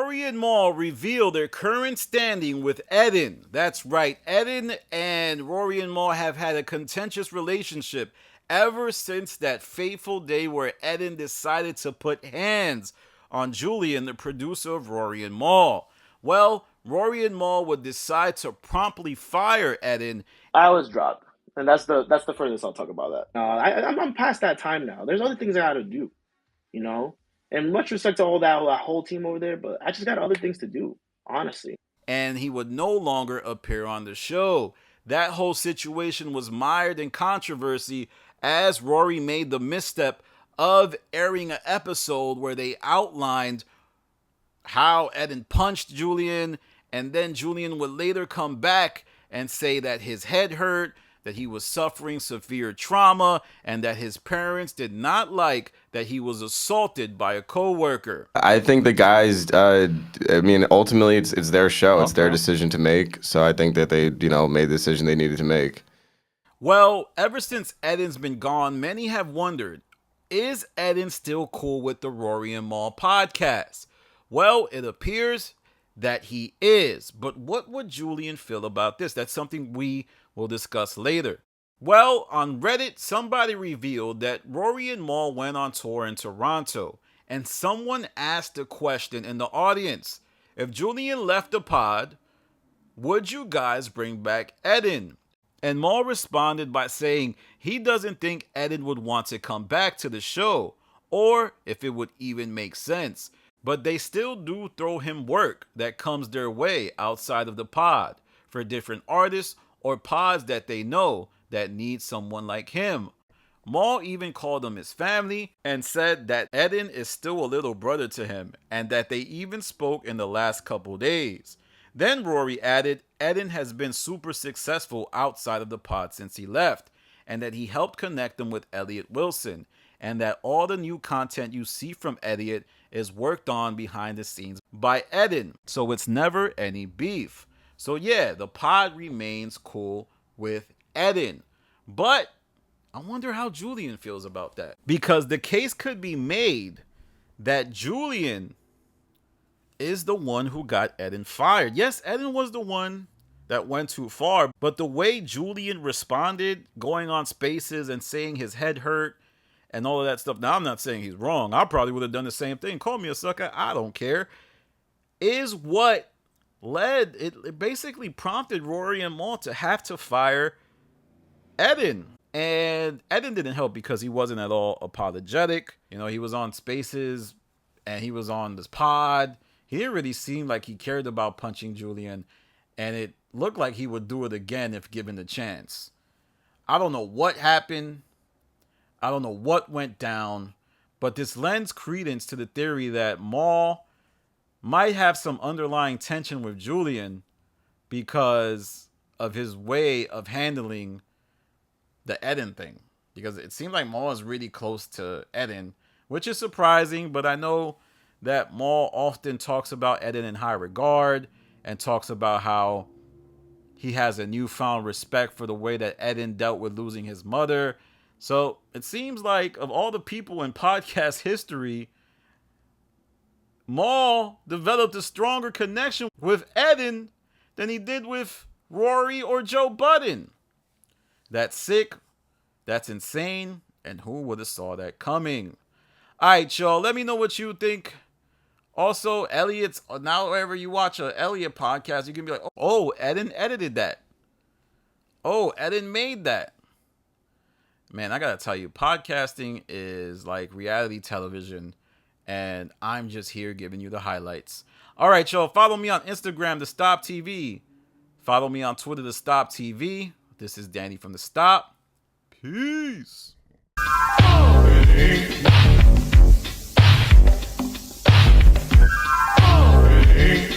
Rory and Mal reveal their current standing with Eddin. That's right, Eddin and Rory and Mal have had a contentious relationship ever since that fateful day where Eddin decided to put hands on Julian, the producer of Rory and Mal. Well, Rory and Mal would decide to promptly fire Eddin. I was dropped, and that's the furthest I'll talk about that. I'm past that time now. There's other things I got to do, you know. And much respect to all that whole team over there, but I just got other things to do, honestly. And he would no longer appear on the show. That whole situation was mired in controversy as Rory made the misstep of airing an episode where they outlined how Eddin punched Julian, and then Julian would later come back and say that his head hurt, that he was suffering severe trauma, and that his parents did not like that he was assaulted by a coworker. I think the guys, ultimately it's their show. It's their decision to make. So I think that they, made the decision they needed to make. Well, ever since Eddin's been gone, many have wondered, is Eddin still cool with the Rory and Mal podcast? Well, it appears that he is. But what would Julian feel about this? That's something we will discuss later. Well, on Reddit, somebody revealed that Rory and Mal went on tour in Toronto, and someone asked a question in the audience. If Julian left the pod, would you guys bring back Eddin? And Mal responded by saying he doesn't think Eddin would want to come back to the show, or if it would even make sense. But they still do throw him work that comes their way outside of the pod for different artists or pods that they know that need someone like him. Mal even called him his family and said that Eddin is still a little brother to him and that they even spoke in the last couple days. Then Rory added Eddin has been super successful outside of the pod since he left, and that he helped connect them with Elliott Wilson, and that all the new content you see from Elliott is worked on behind the scenes by Eddin, so it's never any beef. So yeah, the pod remains cool with Eddin. But I wonder how Julian feels about that. Because the case could be made that Julian is the one who got Eddin fired. Yes, Eddin was the one that went too far, but the way Julian responded, going on Spaces and saying his head hurt and all of that stuff. Now, I'm not saying he's wrong. I probably would have done the same thing. Call me a sucker. I don't care. Is what led, it basically prompted Rory and Mal to have to fire Eddin. And Eddin didn't help because he wasn't at all apologetic. He was on Spaces and he was on this pod. He didn't really seem like he cared about punching Julian, and it looked like he would do it again if given the chance. I don't know what happened. I don't know what went down, but this lends credence to the theory that Mal might have some underlying tension with Julian because of his way of handling the Eddin thing. Because it seemed like Mal is really close to Eddin, which is surprising, but I know that Mal often talks about Eddin in high regard and talks about how he has a newfound respect for the way that Eddin dealt with losing his mother. So it seems like of all the people in podcast history, Mal developed a stronger connection with Eddin than he did with Rory or Joe Budden. That's sick. That's insane. And who would have saw that coming? All right, y'all. Let me know what you think. Also, Elliott's, now whenever you watch a Elliott podcast, you can be like, oh, Eddin edited that. Oh, Eddin made that. Man, I gotta tell you, podcasting is like reality television, and I'm just here giving you the highlights. All right, y'all, follow me on Instagram, The Stop TV. Follow me on Twitter, The Stop TV. This is Danny from The Stop. Peace. Hey.